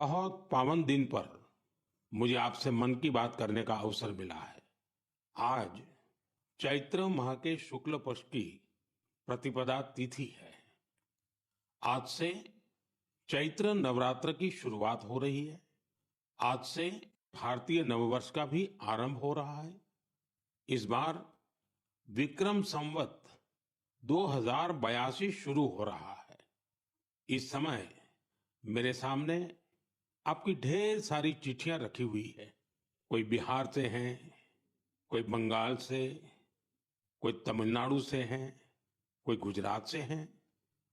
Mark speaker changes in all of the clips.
Speaker 1: बहुत पावन दिन पर मुझे आपसे मन की बात करने का अवसर मिला है। आज चैत्र माह के शुक्ल पक्ष की प्रतिपदा तिथि है। आज से चैत्र नवरात्र की शुरुआत हो रही है। आज से भारतीय नववर्ष का भी आरंभ हो रहा है। इस बार विक्रम संवत 2082 शुरू हो रहा है। इस समय मेरे सामने आपकी ढेर सारी चिट्ठियां रखी हुई है। कोई बिहार से हैं, कोई बंगाल से, कोई तमिलनाडु से हैं, कोई गुजरात से हैं।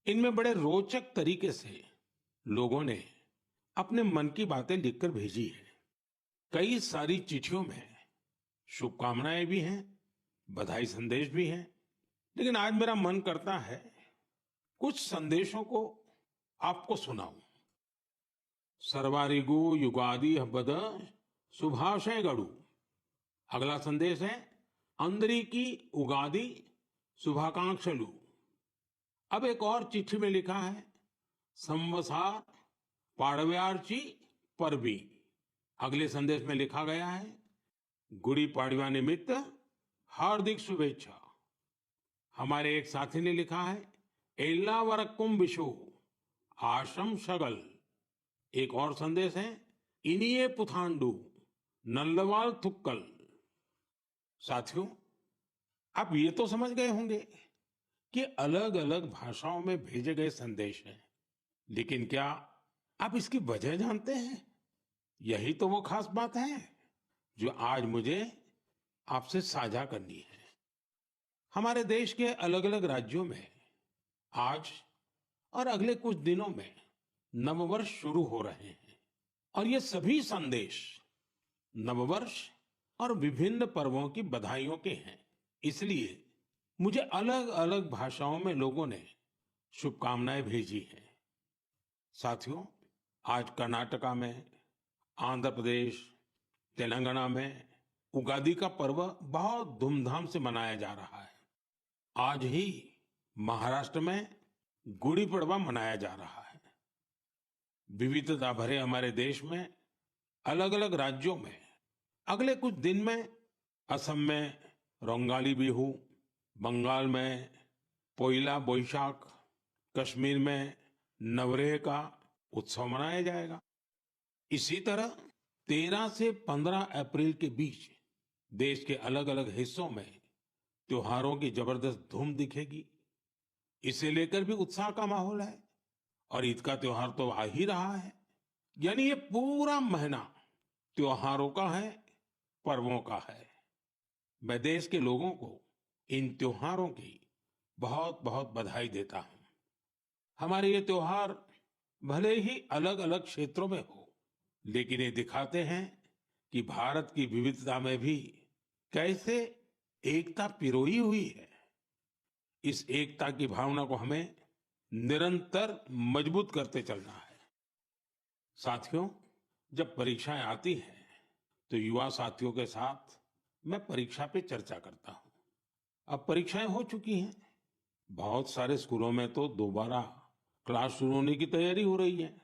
Speaker 1: इनमें बड़े रोचक तरीके से लोगों ने अपने मन की बातें लिखकर भेजी है। कई सारी चिट्ठियों में शुभकामनाएं भी हैं, बधाई संदेश भी हैं। लेकिन आज मेरा मन करता है कुछ संदेशों को आपको सुनाऊं। सर्वारिगु युगादि हब्बद शुभाशय गढ़ू। अगला संदेश है अंदरी की उगादि शुभाकांक्षलु। अब एक और चिट्ठी में लिखा है संवसार पाड़व्यार्ची परबी। अगले संदेश में लिखा गया है गुड़ी पाड़वा निमित्त हार्दिक शुभेच्छा। हमारे एक साथी ने लिखा है एल्ला वरक्कुम विशु आशम शगल। एक और संदेश है इनिये पुथांडु नल्लवाल थुक्कल। साथियों, आप ये तो समझ गए होंगे कि अलग अलग भाषाओं में भेजे गए संदेश हैं, लेकिन क्या आप इसकी वजह जानते हैं? यही तो वो खास बात है जो आज मुझे आपसे साझा करनी है। हमारे देश के अलग अलग राज्यों में आज और अगले कुछ दिनों में नववर्ष शुरू हो रहे हैं और ये सभी संदेश नववर्ष और विभिन्न पर्वों की बधाइयों के हैं। इसलिए मुझे अलग अलग भाषाओं में लोगों ने शुभकामनाएं भेजी हैं। साथियों, आज कर्नाटका में, आंध्र प्रदेश, तेलंगाना में उगादि का पर्व बहुत धूमधाम से मनाया जा रहा है। आज ही महाराष्ट्र में गुड़ी पड़वा मनाया जा रहा है। विविधता भरे हमारे देश में अलग अलग राज्यों में अगले कुछ दिन में असम में रोंगाली बिहू, बंगाल में पोइला बोईशाख, कश्मीर में नवरेह का उत्सव मनाया जाएगा। इसी तरह 13 से 15 अप्रैल के बीच देश के अलग अलग हिस्सों में त्योहारों की जबरदस्त धूम दिखेगी। इसे लेकर भी उत्साह का माहौल है और ईद का त्योहार तो आ ही रहा है। यानी ये पूरा महीना त्योहारों का है, पर्वों का है। मैं देश के लोगों को इन त्योहारों की बहुत बहुत बधाई देता हूं। हमारे ये त्योहार भले ही अलग अलग क्षेत्रों में हो, लेकिन ये दिखाते हैं कि भारत की विविधता में भी कैसे एकता पिरोई हुई है। इस एकता की भावना को हमें निरंतर मजबूत करते चलना है। साथियों, जब परीक्षाएं आती हैं तो युवा साथियों के साथ मैं परीक्षा पे चर्चा करता हूं। अब परीक्षाएं हो चुकी हैं। बहुत सारे स्कूलों में तो दोबारा क्लास शुरू होने की तैयारी हो रही है।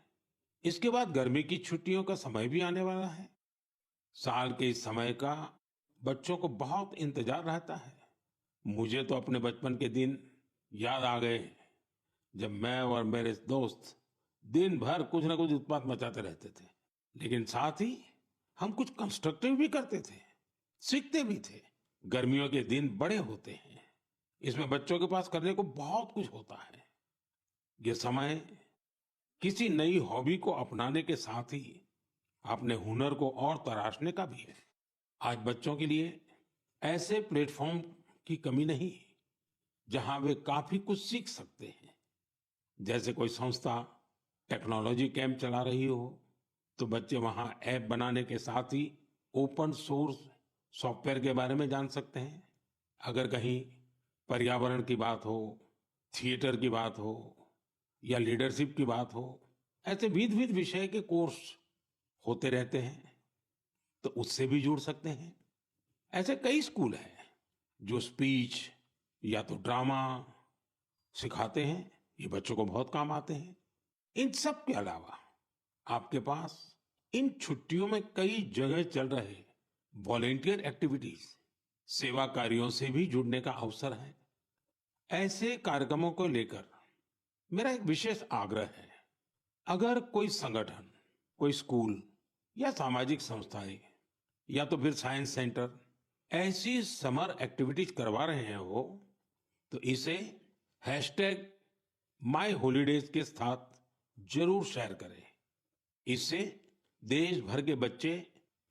Speaker 1: इसके बाद गर्मी की छुट्टियों का समय भी आने वाला है। साल के इस समय का बच्चों को बहुत इंतजार रहता है। मुझे तो अपने बचपन के दिन याद आ गए जब मैं और मेरे दोस्त दिन भर कुछ ना कुछ उत्पात मचाते रहते थे, लेकिन साथ ही हम कुछ कंस्ट्रक्टिव भी करते थे, सीखते भी थे। गर्मियों के दिन बड़े होते हैं। इसमें बच्चों के पास करने को बहुत कुछ होता है। ये समय किसी नई हॉबी को अपनाने के साथ ही अपने हुनर को और तराशने का भी है। आज बच्चों के लिए ऐसे प्लेटफॉर्म की कमी नहीं जहां वे काफी कुछ सीख सकते हैं। जैसे कोई संस्था टेक्नोलॉजी कैंप चला रही हो तो बच्चे वहां ऐप बनाने के साथ ही ओपन सोर्स सॉफ्टवेयर के बारे में जान सकते हैं। अगर कहीं पर्यावरण की बात हो, थिएटर की बात हो या लीडरशिप की बात हो, ऐसे विविध विषय के कोर्स होते रहते हैं, तो उससे भी जुड़ सकते हैं। ऐसे कई स्कूल हैं जो स्पीच या तो ड्रामा सिखाते हैं। ये बच्चों को बहुत काम आते हैं। इन सब के अलावा आपके पास इन छुट्टियों में कई जगह चल रहे वॉलेंटियर एक्टिविटीज, सेवा कार्यों से भी जुड़ने का अवसर है। ऐसे कार्यक्रमों को लेकर मेरा एक विशेष आग्रह है। अगर कोई संगठन, कोई स्कूल या सामाजिक संस्थाएं या तो फिर साइंस सेंटर ऐसी समर एक्टिविटीज करवा रहे हो तो इसे हैशटैग माई हॉलीडेज के साथ जरूर शेयर करें। इससे देश भर के बच्चे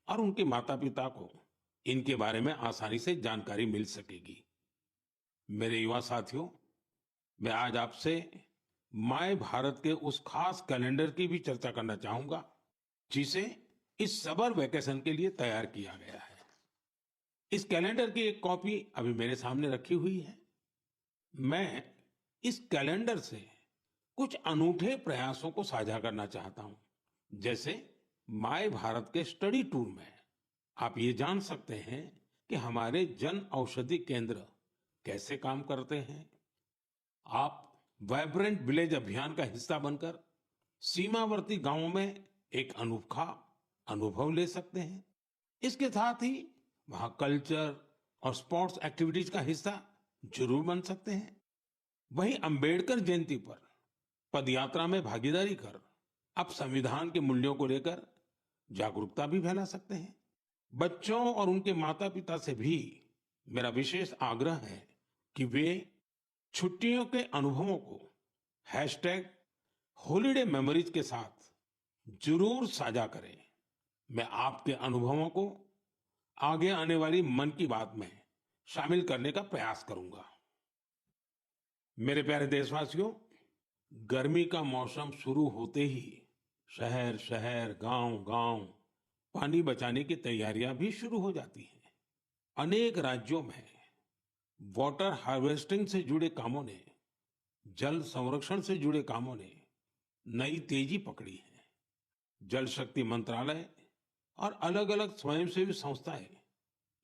Speaker 1: और उनके माता पिता को इनके बारे में आसानी से जानकारी मिल सकेगी। मेरे युवा साथियों, मैं आज आपसे माय भारत के उस खास कैलेंडर की भी चर्चा करना चाहूंगा जिसे इस समर वेकेशन के लिए तैयार किया गया है। इस कैलेंडर की एक कॉपी अभी मेरे सामने रखी हुई है। मैं इस कैलेंडर से कुछ अनूठे प्रयासों को साझा करना चाहता हूं। जैसे माय भारत के स्टडी टूर में आप ये जान सकते हैं कि हमारे जन औषधि केंद्र कैसे काम करते हैं। आप वाइब्रेंट विलेज अभियान का हिस्सा बनकर सीमावर्ती गांवों में एक अनोखा अनुभव ले सकते हैं। इसके साथ ही वहां कल्चर और स्पोर्ट्स एक्टिविटीज का हिस्सा जरूर बन सकते हैं। वहीं अंबेडकर जयंती पर पदयात्रा में भागीदारी कर आप संविधान के मूल्यों को लेकर जागरूकता भी फैला सकते हैं। बच्चों और उनके माता पिता से भी मेरा विशेष आग्रह है कि वे छुट्टियों के अनुभवों को हैशटैग हॉलीडे मेमोरीज के साथ जरूर साझा करें। मैं आपके अनुभवों को आगे आने वाली मन की बात में शामिल करने का प्रयास करूंगा। मेरे प्यारे देशवासियों, गर्मी का मौसम शुरू होते ही शहर शहर, गांव गांव पानी बचाने की तैयारियां भी शुरू हो जाती हैं। अनेक राज्यों में वाटर हार्वेस्टिंग से जुड़े कामों ने, जल संरक्षण से जुड़े कामों ने नई तेजी पकड़ी है। जल शक्ति मंत्रालय और अलग-अलग स्वयंसेवी संस्थाएं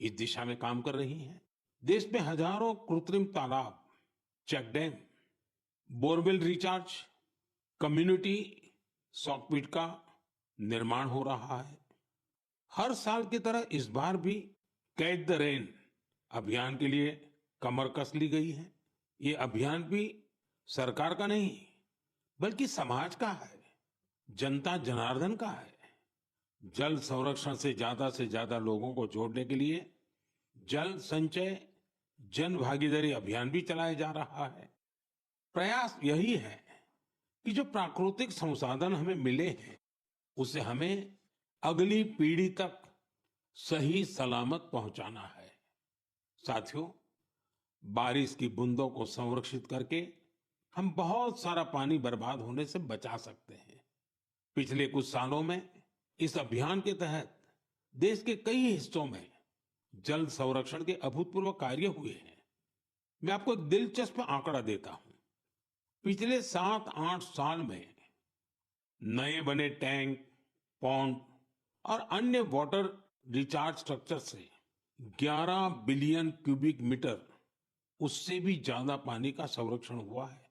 Speaker 1: इस दिशा में काम कर रही हैं। देश में हजारों कृत्रिम तालाब, check dam, borewell recharge, community soak pit का निर्माण हो रहा है। हर साल की तरह इस बार भी कैच द रेन अभियान के लिए कमर कस ली गई है। ये अभियान भी सरकार का नहीं बल्कि समाज का है, जनता जनार्दन का है। जल संरक्षण से ज्यादा लोगों को जोड़ने के लिए जल संचय जन भागीदारी अभियान भी चलाया जा रहा है। प्रयास यही है कि जो प्राकृतिक संसाधन हमें मिले हैं उसे हमें अगली पीढ़ी तक सही सलामत पहुंचाना है। साथियों, बारिश की बूंदों को संरक्षित करके हम बहुत सारा पानी बर्बाद होने से बचा सकते हैं। पिछले कुछ सालों में इस अभियान के तहत देश के कई हिस्सों में जल संरक्षण के अभूतपूर्व कार्य हुए हैं। मैं आपको एक दिलचस्प आंकड़ा देता हूं। पिछले 7-8 साल में नए बने टैंक, पॉन्ड और अन्य वाटर रिचार्ज स्ट्रक्चर से 11 बिलियन क्यूबिक मीटर, उससे भी ज्यादा पानी का संरक्षण हुआ है।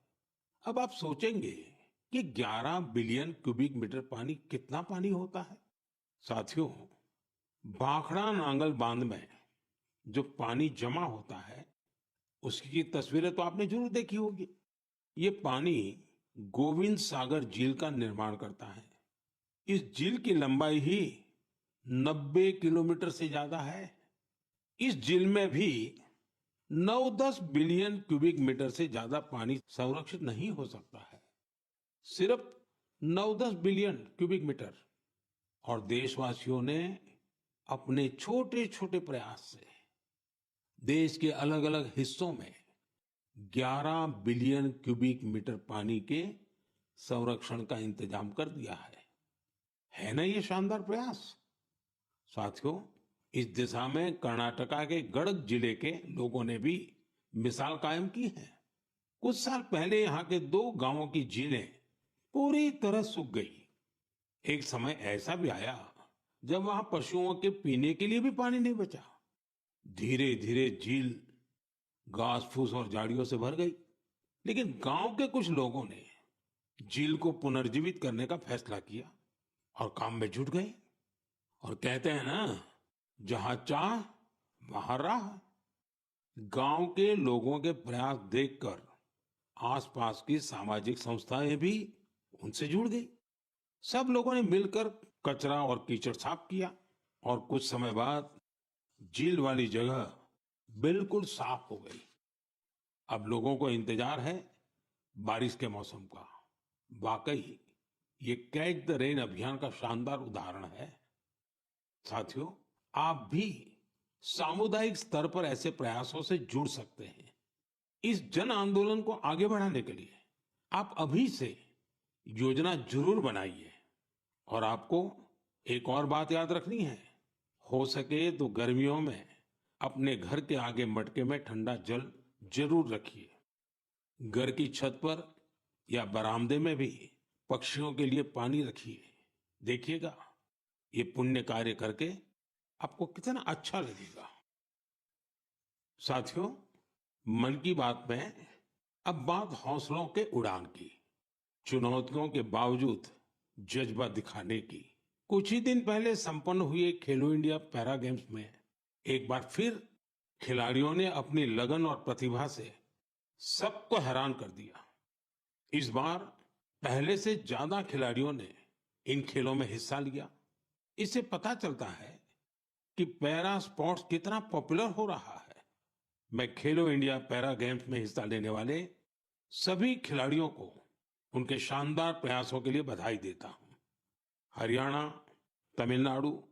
Speaker 1: अब आप सोचेंगे कि 11 बिलियन क्यूबिक मीटर पानी कितना पानी होता है। साथियों, भाखड़ा नांगल बांध में जो पानी जमा होता है उसकी तस्वीरें तो आपने जरूर देखी होगी। ये पानी गोविंद सागर झील का निर्माण करता है। इस झील की लंबाई ही 90 किलोमीटर से ज्यादा है। इस झील में भी 9-10 बिलियन क्यूबिक मीटर से ज्यादा पानी संरक्षित नहीं हो सकता है। सिर्फ 9-10 बिलियन क्यूबिक मीटर। और देशवासियों ने अपने छोटे छोटे प्रयास से देश के अलग अलग हिस्सों में 11 बिलियन क्यूबिक मीटर पानी के संरक्षण का इंतजाम कर दिया है ना ये शानदार प्रयास। साथियों, इस दिशा में कर्नाटका के गडक जिले के लोगों ने भी मिसाल कायम की है। कुछ साल पहले यहाँ के 2 गांवों की झीलें पूरी तरह सूख गई। एक समय ऐसा भी आया जब वहां पशुओं के पीने के लिए भी पानी नहीं बचा। धीरे धीरे झील घास फूस और झाड़ियों से भर गई। लेकिन गांव के कुछ लोगों ने झील को पुनर्जीवित करने का फैसला किया। और काम में जुट गए। और कहते हैं ना, जहां चाह वहां राह। गांव के लोगों के प्रयास देखकर आसपास की सामाजिक संस्थाएं भी उनसे जुड़ गई। सब लोगों ने मिलकर कचरा और कीचड़ साफ किया और कुछ समय बाद झील वाली जगह बिल्कुल साफ हो गई। अब लोगों को इंतजार है बारिश के मौसम का। वाकई ये कैच द रेन अभियान का शानदार उदाहरण है। साथियों, आप भी सामुदायिक स्तर पर ऐसे प्रयासों से जुड़ सकते हैं। इस जन आंदोलन को आगे बढ़ाने के लिए आप अभी से योजना जरूर बनाइए। और आपको एक और बात याद रखनी है, हो सके तो गर्मियों में अपने घर के आगे मटके में ठंडा जल जरूर रखिए। घर की छत पर या बरामदे में भी पक्षियों के लिए पानी रखिए। देखिएगा, ये पुण्य कार्य करके आपको कितना अच्छा लगेगा। साथियों, मन की बात में अब बात हौसलों के उड़ान की, चुनौतियों के बावजूद जज्बा दिखाने की। कुछ ही दिन पहले संपन्न हुए खेलो इंडिया पैरा गेम्स में एक बार फिर खिलाड़ियों ने अपनी लगन और प्रतिभा से सबको हैरान कर दिया। इस बार पहले से ज्यादा खिलाड़ियों ने इन खेलों में हिस्सा लिया। इससे पता चलता है कि पैरा स्पोर्ट्स कितना पॉपुलर हो रहा है। मैं खेलो इंडिया पैरा गेम्स में हिस्सा लेने वाले सभी खिलाड़ियों को उनके शानदार प्रयासों के लिए बधाई देता हूं। हरियाणा, तमिलनाडु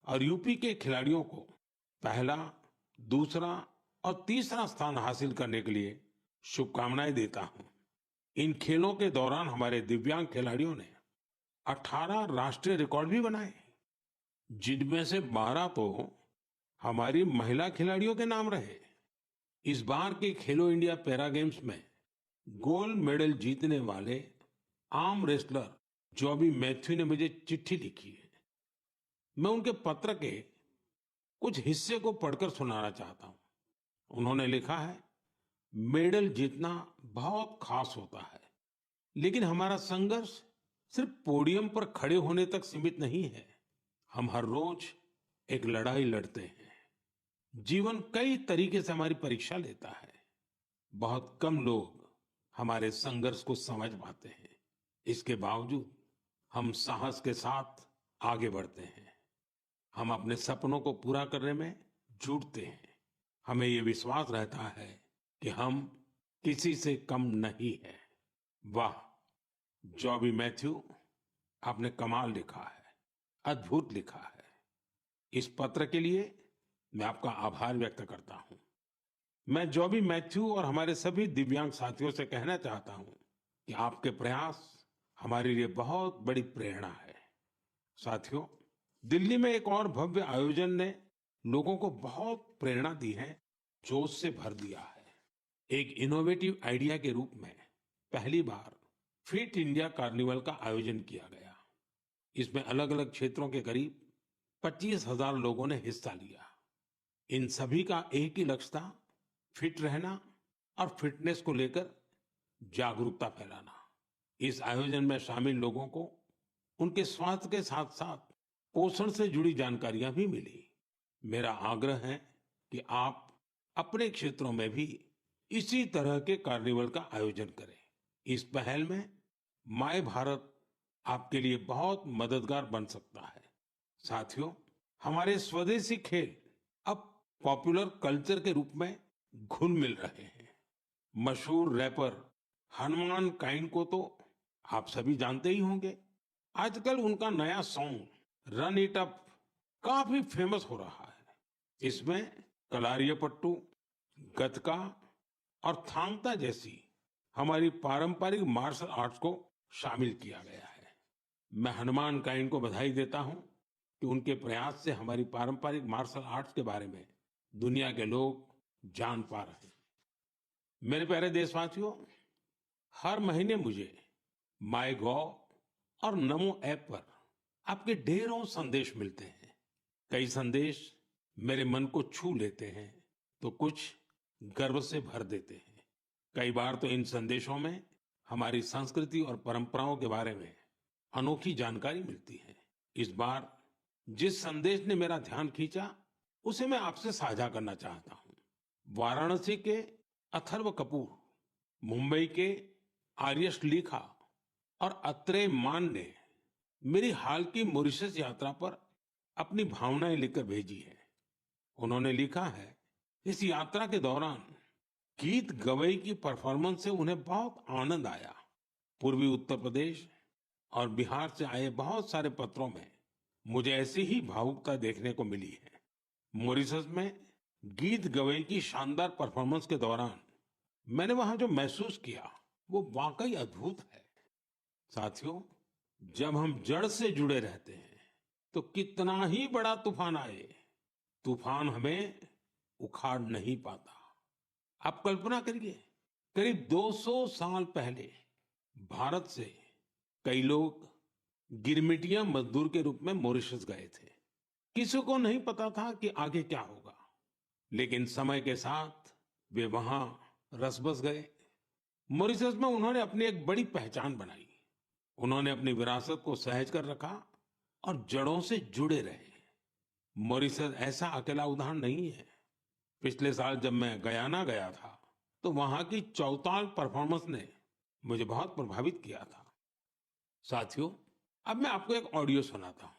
Speaker 1: और यूपी के खिलाड़ियों को पहला, दूसरा और तीसरा स्थान हासिल करने के लिए शुभकामनाएं देता हूं। इन खेलों के दौरान हमारे दिव्यांग खिलाड़ियों ने 18 राष्ट्रीय रिकॉर्ड भी बनाए, जिनमें से 12 तो हमारी महिला खिलाड़ियों के नाम रहे। इस बार के खेलो इंडिया पैरा गेम्स में गोल्ड मेडल जीतने वाले आर्म रेसलर जॉबी मैथ्यू ने मुझे चिट्ठी लिखी है। मैं उनके पत्र के कुछ हिस्से को पढ़कर सुनाना चाहता हूं। उन्होंने लिखा है, मेडल जीतना बहुत खास होता है, लेकिन हमारा संघर्ष सिर्फ पोडियम पर खड़े होने तक सीमित नहीं है। हम हर रोज एक लड़ाई लड़ते हैं। जीवन कई तरीके से हमारी परीक्षा लेता है। बहुत कम लोग हमारे संघर्ष को समझ पाते हैं। इसके बावजूद हम साहस के साथ आगे बढ़ते हैं। हम अपने सपनों को पूरा करने में जुटते हैं। हमें ये विश्वास रहता है कि हम किसी से कम नहीं हैं। वाह, जॉबी मैथ्यू, आपने कमाल लिखा है, अद्भुत लिखा है। इस पत्र के लिए मैं आपका आभार व्यक्त करता हूं। मैं जॉबी मैथ्यू और हमारे सभी दिव्यांग साथियों से कहना चाहता हूं कि आपके प्रयास हमारे लिए बहुत बड़ी प्रेरणा है। साथियों, दिल्ली में एक और भव्य आयोजन ने लोगों को बहुत प्रेरणा दी है, जोश से भर दिया है। एक इनोवेटिव आइडिया के रूप में पहली बार फिट इंडिया कार्निवल का आयोजन किया गया। इसमें अलग अलग क्षेत्रों के करीब 25,000 लोगों ने हिस्सा लिया। इन सभी का एक ही लक्ष्य था, फिट रहना और फिटनेस को लेकर जागरूकता फैलाना। इस आयोजन में शामिल लोगों को उनके स्वास्थ्य के साथ साथ पोषण से जुड़ी जानकारियां भी मिली। मेरा आग्रह है कि आप अपने क्षेत्रों में भी इसी तरह के कार्निवल का आयोजन करें। इस पहल में माय भारत आपके लिए बहुत मददगार बन सकता है। साथियों, हमारे स्वदेशी खेल अब पॉपुलर कल्चर के रूप में घुल मिल रहे हैं। मशहूर रैपर हनुमान काइंड को तो आप सभी जानते ही होंगे। आजकल उनका नया सॉन्ग रन इट अप काफी फेमस हो रहा है। इसमें कलारियापट्टू, गतका और थांगता जैसी हमारी पारंपरिक मार्शल आर्ट्स को शामिल किया गया है। मैं हनुमान काइंड को बधाई देता हूं कि उनके प्रयास से हमारी पारंपरिक मार्शल आर्ट्स के बारे में दुनिया के लोग जान पा रहे हैं। मेरे प्यारे देशवासियों, हर महीने मुझे माय गॉव और नमो ऐप पर आपके ढेरों संदेश मिलते हैं। कई संदेश मेरे मन को छू लेते हैं तो कुछ गर्व से भर देते हैं। कई बार तो इन संदेशों में हमारी संस्कृति और परंपराओं के बारे में अनोखी जानकारी मिलती है। इस बार जिस संदेश ने मेरा ध्यान खींचा उसे मैं आपसे साझा करना चाहता हूँ। वाराणसी के अथर्व कपूर, मुंबई के आर्यश लिखा और अत्रेय मान ने मेरी हाल की मॉरिशस यात्रा पर अपनी भावनाएं लिखकर भेजी है। उन्होंने लिखा है, इस यात्रा के दौरान गीत गवई की परफॉर्मेंस से उन्हें बहुत आनंद आया। पूर्वी उत्तर प्रदेश और बिहार से आए बहुत सारे पत्रों में मुझे ऐसी ही भावुकता देखने को मिली है। मॉरिशस में गीत गवई की शानदार परफॉर्मेंस के दौरान मैंने वहां जो महसूस किया वो वाकई अद्भुत है। साथियों, जब हम जड़ से जुड़े रहते हैं तो कितना ही बड़ा तूफान आए, तूफान हमें उखाड़ नहीं पाता। आप कल्पना करिए, करीब 200 साल पहले भारत से कई लोग गिरमिटिया मजदूर के रूप में मॉरिशस गए थे। किसी को नहीं पता था कि आगे क्या होगा, लेकिन समय के साथ वे वहां रस बस गए। मॉरिशस में उन्होंने अपनी एक बड़ी पहचान बनाई। उन्होंने अपनी विरासत को सहेज कर रखा और जड़ों से जुड़े रहे। मॉरिशस ऐसा अकेला उदाहरण नहीं है। पिछले साल जब मैं गयाना गया था तो वहां की चौताल परफॉर्मेंस ने मुझे बहुत प्रभावित किया था। साथियों, अब मैं आपको एक ऑडियो सुनाता हूँ।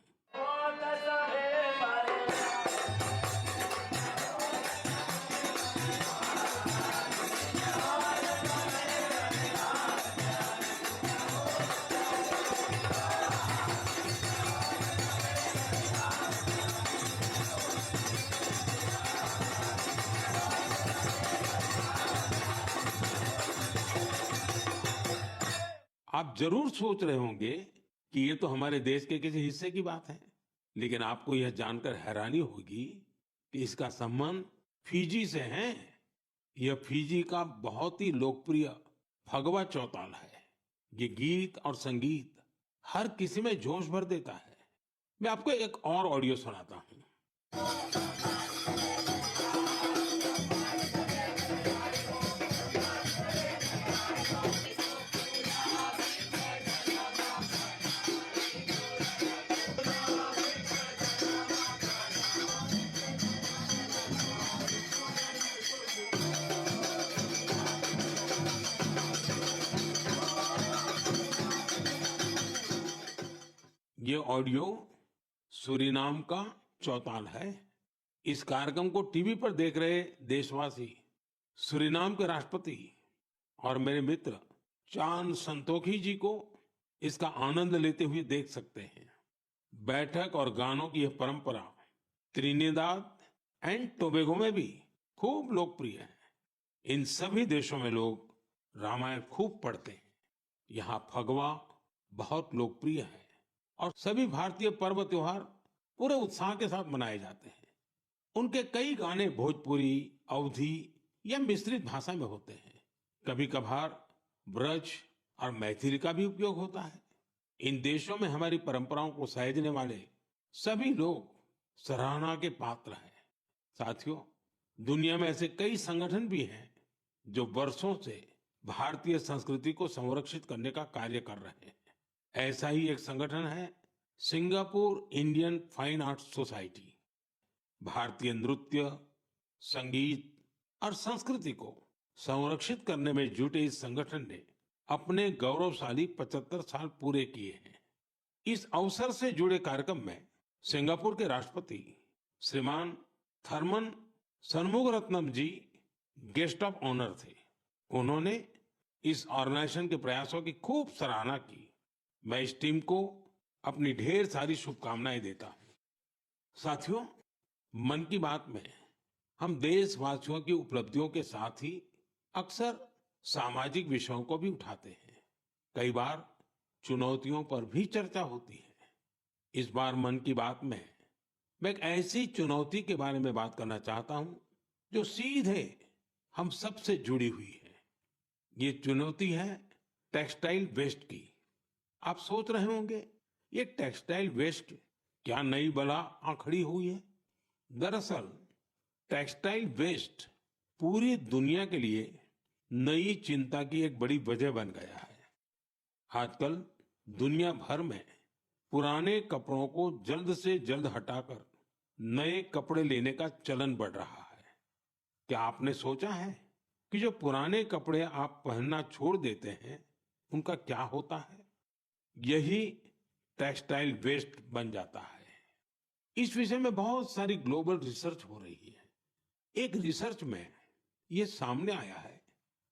Speaker 1: आप जरूर सोच रहे होंगे कि ये तो हमारे देश के किसी हिस्से की बात है, लेकिन आपको यह जानकर हैरानी होगी कि इसका संबंध फिजी से है। यह फिजी का बहुत ही लोकप्रिय फगवा चौताल है। ये गीत और संगीत हर किसी में जोश भर देता है। मैं आपको एक और ऑडियो सुनाता हूँ। ये ऑडियो सूरीनाम का चौताल है। इस कार्यक्रम को टीवी पर देख रहे देशवासी सूरीनाम के राष्ट्रपति और मेरे मित्र चान संतोखी जी को इसका आनंद लेते हुए देख सकते हैं। बैठक और गानों की यह परंपरा त्रिनिदाद एंड टोबैगो में भी खूब लोकप्रिय है। इन सभी देशों में लोग रामायण खूब पढ़ते हैं। यहाँ फगवा बहुत लोकप्रिय है और सभी भारतीय पर्व त्योहार पूरे उत्साह के साथ मनाए जाते हैं। उनके कई गाने भोजपुरी, अवधी या मिश्रित भाषा में होते हैं। कभी कभार ब्रज और मैथिली का भी उपयोग होता है। इन देशों में हमारी परंपराओं को सहेजने वाले सभी लोग सराहना के पात्र हैं। साथियों, दुनिया में ऐसे कई संगठन भी हैं जो वर्षों से भारतीय संस्कृति को संरक्षित करने का कार्य कर रहे हैं। ऐसा ही एक संगठन है Singapore Indian fine arts society. भारतीय नृत्य, संगीत और संस्कृति को संरक्षित करने में जुटे इस संगठन ने अपने गौरवशाली 75 साल पूरे किए हैं। इस अवसर से जुड़े कार्यक्रम में सिंगापुर के राष्ट्रपति श्रीमान Tharman Shanmugaratnam ji guest of honour थे। उन्होंने इस ऑर्गेनाइजेशन के प्रयासों की खूब सराहना की। मैं इस टीम को अपनी ढेर सारी शुभकामनाएं देता हूं। साथियों, मन की बात में हम देशवासियों की उपलब्धियों के साथ ही अक्सर सामाजिक विषयों को भी उठाते हैं। कई बार चुनौतियों पर भी चर्चा होती है। इस बार मन की बात में मैं एक ऐसी चुनौती के बारे में बात करना चाहता हूं जो सीधे हम सबसे जुड़ी हुई है। ये चुनौती है टेक्सटाइल वेस्ट की। आप सोच रहे होंगे, ये टेक्सटाइल वेस्ट क्या नई बला आ खड़ी हुई है? दरअसल टेक्सटाइल वेस्ट पूरी दुनिया के लिए नई चिंता की एक बड़ी वजह बन गया है। आजकल दुनिया भर में पुराने कपड़ों को जल्द से जल्द हटाकर नए कपड़े लेने का चलन बढ़ रहा है। क्या आपने सोचा है कि जो पुराने कपड़े आप पहनना छोड़ देते हैं, उनका क्या होता है? यही टेक्सटाइल वेस्ट बन जाता है। इस विषय में बहुत सारी ग्लोबल रिसर्च हो रही है। एक रिसर्च में ये सामने आया है,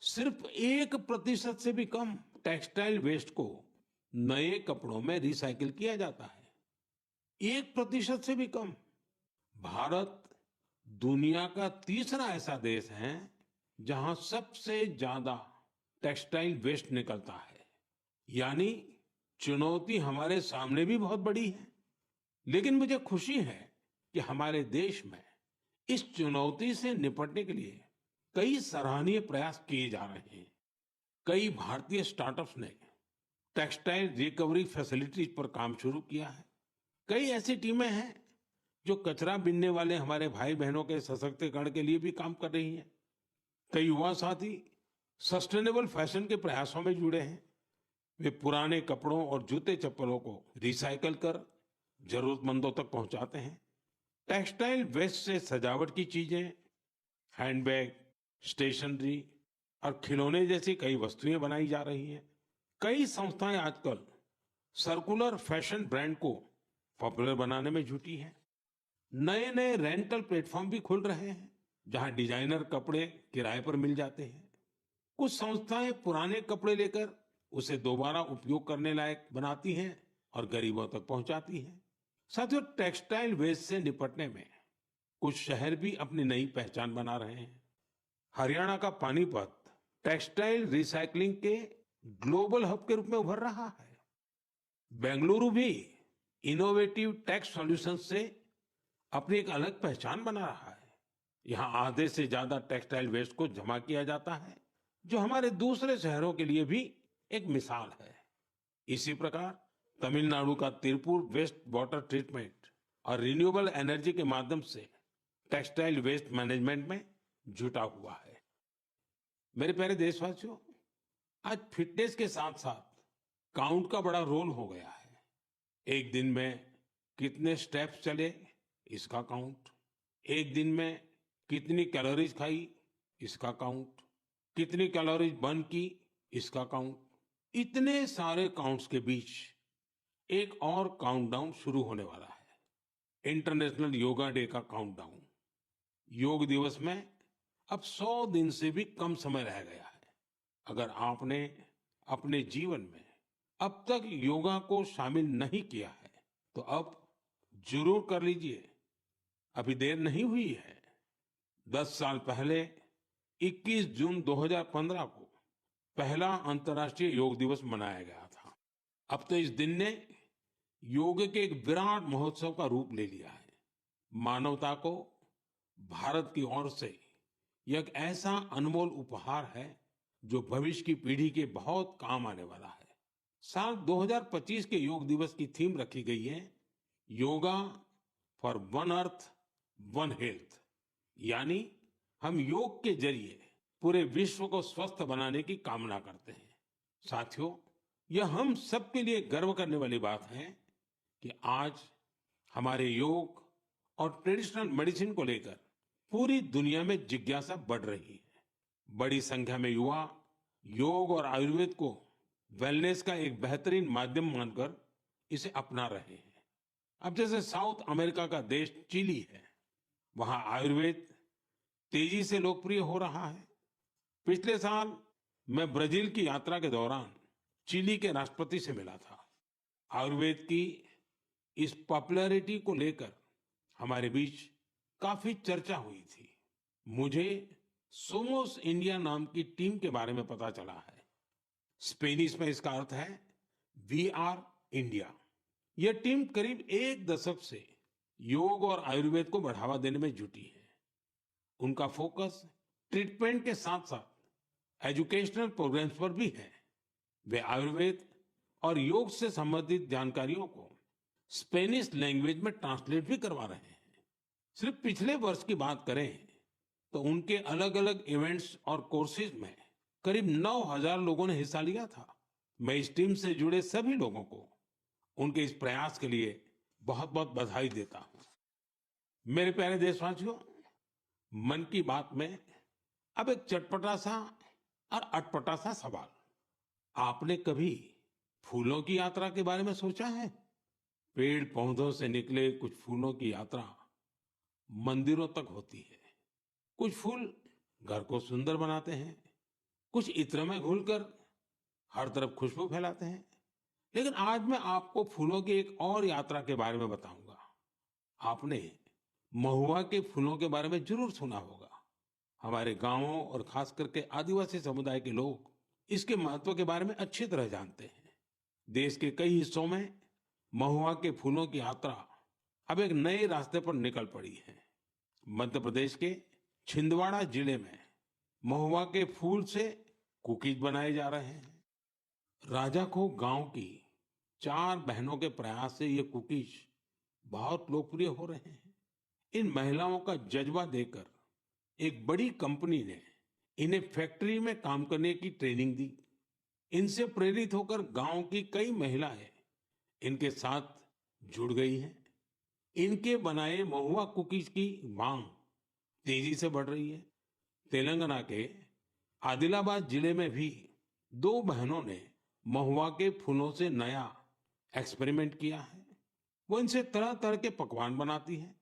Speaker 1: सिर्फ 1% से भी कम टेक्सटाइल वेस्ट को नए कपड़ों में रिसाइकिल किया जाता है। 1% से भी कम। भारत दुनिया का तीसरा ऐसा देश है जहां सबसे ज्यादा टेक्सटाइल वेस्ट निकलता है। यानी चुनौती हमारे सामने भी बहुत बड़ी है। लेकिन मुझे खुशी है कि हमारे देश में इस चुनौती से निपटने के लिए कई सराहनीय प्रयास किए जा रहे हैं। कई भारतीय स्टार्टअप्स ने टेक्सटाइल रिकवरी फैसिलिटीज पर काम शुरू किया है। कई ऐसी टीमें हैं जो कचरा बीनने वाले हमारे भाई बहनों के सशक्तिकरण के लिए भी काम कर रही हैं। कई युवा साथी सस्टेनेबल फैशन के प्रयासों में जुड़े हैं। वे पुराने कपड़ों और जूते चप्पलों को रिसाइकल कर जरूरतमंदों तक पहुंचाते हैं। टेक्सटाइल वेस्ट से सजावट की चीजें, हैंडबैग, स्टेशनरी और खिलौने जैसी कई वस्तुएं बनाई जा रही हैं। कई संस्थाएं आजकल सर्कुलर फैशन ब्रांड को पॉपुलर बनाने में जुटी हैं। नए नए रेंटल प्लेटफॉर्म भी खुल रहे हैं जहां डिजाइनर कपड़े किराए पर मिल जाते हैं। कुछ संस्थाएं पुराने कपड़े लेकर उसे दोबारा उपयोग करने लायक बनाती हैं और गरीबों तक पहुंचाती हैं। साथियों, टेक्सटाइल वेस्ट से निपटने में कुछ शहर भी अपनी नई पहचान बना रहे हैं। हरियाणा का पानीपत टेक्सटाइल रिसाइकलिंग के ग्लोबल हब के रूप में उभर रहा है। बेंगलुरु भी इनोवेटिव टेक्स सॉल्यूशंस से अपनी एक अलग पहचान बना रहा है। यहाँ आधे से ज्यादा टेक्सटाइल वेस्ट को जमा किया जाता है, जो हमारे दूसरे शहरों के लिए भी एक मिसाल है। इसी प्रकार तमिलनाडु का तिरुपुर वेस्ट वाटर ट्रीटमेंट और रिन्यूएबल एनर्जी के माध्यम से टेक्सटाइल वेस्ट मैनेजमेंट में जुटा हुआ है। मेरे प्यारे देशवासियों, आज फिटनेस के साथ साथ काउंट का बड़ा रोल हो गया है। एक दिन में कितने स्टेप्स चले, इसका काउंट। एक दिन में कितनी कैलोरीज खाई, इसका काउंट। कितनी कैलोरीज बर्न की, इसका काउंट। इतने सारे काउंट्स के बीच एक और काउंटडाउन शुरू होने वाला है, इंटरनेशनल योगा डे का काउंटडाउन। योग दिवस में अब 100 दिन से भी कम समय रह गया है। अगर आपने अपने जीवन में अब तक योगा को शामिल नहीं किया है, तो अब जरूर कर लीजिए। अभी देर नहीं हुई है। 10 साल पहले 21 जून 2015 को पहला अंतर्राष्ट्रीय योग दिवस मनाया गया था। अब तो इस दिन ने योग के एक विराट महोत्सव का रूप ले लिया है। मानवता को भारत की ओर से यह एक ऐसा अनमोल उपहार है जो भविष्य की पीढ़ी के बहुत काम आने वाला है। साल 2025 के योग दिवस की थीम रखी गई है, yoga for one earth one health. यानी हम योग के जरिए पूरे विश्व को स्वस्थ बनाने की कामना करते हैं। साथियों, यह हम सबके लिए गर्व करने वाली बात है कि आज हमारे योग और ट्रेडिशनल मेडिसिन को लेकर पूरी दुनिया में जिज्ञासा बढ़ रही है। बड़ी संख्या में युवा योग और आयुर्वेद को वेलनेस का एक बेहतरीन माध्यम मानकर इसे अपना रहे हैं। अब जैसे साउथ अमेरिका का देश चिली है, वहां आयुर्वेद तेजी से लोकप्रिय हो रहा है। पिछले साल मैं ब्राजील की यात्रा के दौरान चिली के राष्ट्रपति से मिला था। आयुर्वेद की इस पॉपुलैरिटी को लेकर हमारे बीच काफी चर्चा हुई थी। मुझे सोमोस इंडिया नाम की टीम के बारे में पता चला है। स्पेनिश में इसका अर्थ है वी आर इंडिया। यह टीम करीब 1 दशक से योग और आयुर्वेद को बढ़ावा देने में जुटी है। उनका फोकस ट्रीटमेंट के साथ साथ एजुकेशनल प्रोग्राम्स पर भी है। वे आयुर्वेद और योग से संबंधित जानकारियों को स्पेनिश लैंग्वेज में ट्रांसलेट भी करवा रहे हैं। सिर्फ पिछले वर्ष की बात करें तो उनके अलग अलग इवेंट्स और कोर्सेज में करीब 9,000 लोगों ने हिस्सा लिया था। मैं इस टीम से जुड़े सभी लोगों को उनके इस प्रयास के लिए बहुत बहुत बधाई देता हूं। मेरे प्यारे देशवासियों, मन की बात में अब एक चटपटा सा और अटपटा सा सवाल। आपने कभी फूलों की यात्रा के बारे में सोचा है? पेड़ पौधों से निकले कुछ फूलों की यात्रा मंदिरों तक होती है। कुछ फूल घर को सुंदर बनाते हैं, कुछ इत्र में घुलकर हर तरफ खुशबू फैलाते हैं। लेकिन आज मैं आपको फूलों की एक और यात्रा के बारे में बताऊंगा। आपने महुआ के फूलों के बारे में जरूर सुना होगा। हमारे गांवों और खास करके आदिवासी समुदाय के लोग इसके महत्व के बारे में अच्छी तरह जानते हैं। देश के कई हिस्सों में महुआ के फूलों की यात्रा अब एक नए रास्ते पर निकल पड़ी है। मध्य प्रदेश के छिंदवाड़ा जिले में महुआ के फूल से कुकीज बनाए जा रहे हैं। राजाखो गांव की 4 बहनों के प्रयास से ये कुकीज बहुत लोकप्रिय हो रहे हैं। इन महिलाओं का जज्बा देखकर एक बड़ी कंपनी ने इन्हें फैक्ट्री में काम करने की ट्रेनिंग दी। इनसे प्रेरित होकर गांव की कई महिलाएं इनके साथ जुड़ गई हैं। इनके बनाए महुआ कुकीज की मांग तेजी से बढ़ रही है। तेलंगाना के आदिलाबाद जिले में भी 2 बहनों ने महुआ के फूलों से नया एक्सपेरिमेंट किया है। वो इनसे तरह तरह के पकवान बनाती हैं,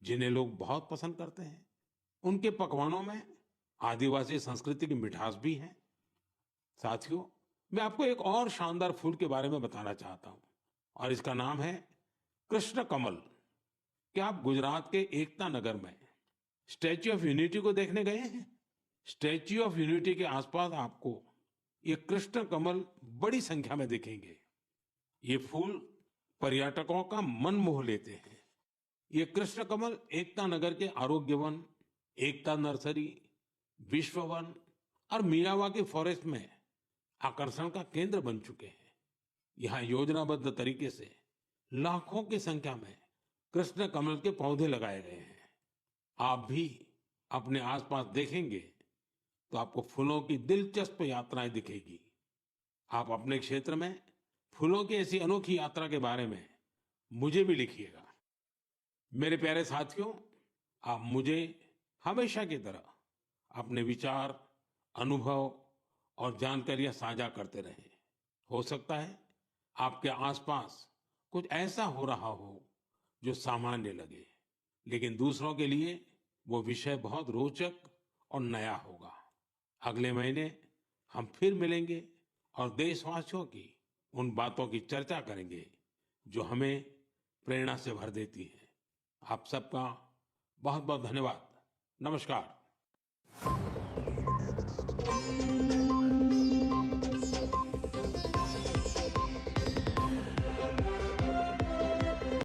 Speaker 1: जिन्हें लोग बहुत पसंद करते हैं। उनके पकवानों में आदिवासी संस्कृति की मिठास भी है। साथियों, मैं आपको एक और शानदार फूल के बारे में बताना चाहता हूं और इसका नाम है कृष्ण कमल। क्या आप गुजरात के एकता नगर में स्टैच्यू ऑफ यूनिटी को देखने गए हैं? स्टैच्यू ऑफ यूनिटी के आसपास आपको ये कृष्ण कमल बड़ी संख्या में दिखेंगे। ये फूल पर्यटकों का मन मोह लेते हैं। ये कृष्ण कमल एकता नगर के आरोग्य वन, एकता नर्सरी, विश्व वन और मियावाकी फॉरेस्ट में आकर्षण का केंद्र बन चुके हैं। यहाँ योजनाबद्ध तरीके से लाखों की संख्या में कृष्ण कमल के पौधे लगाए गए हैं। आप भी अपने आसपास देखेंगे तो आपको फूलों की दिलचस्प यात्राएं दिखेगी। आप अपने क्षेत्र में फूलों की ऐसी अनोखी यात्रा के बारे में मुझे भी लिखिएगा। मेरे प्यारे साथियों, आप मुझे हमेशा की तरह अपने विचार, अनुभव और जानकारियां साझा करते रहें। हो सकता है आपके आसपास कुछ ऐसा हो रहा हो जो सामान्य लगे, लेकिन दूसरों के लिए वो विषय बहुत रोचक और नया होगा। अगले महीने हम फिर मिलेंगे और देशवासियों की उन बातों की चर्चा करेंगे जो हमें प्रेरणा से भर देती हैं। आप सबका बहुत बहुत धन्यवाद। नमस्कार।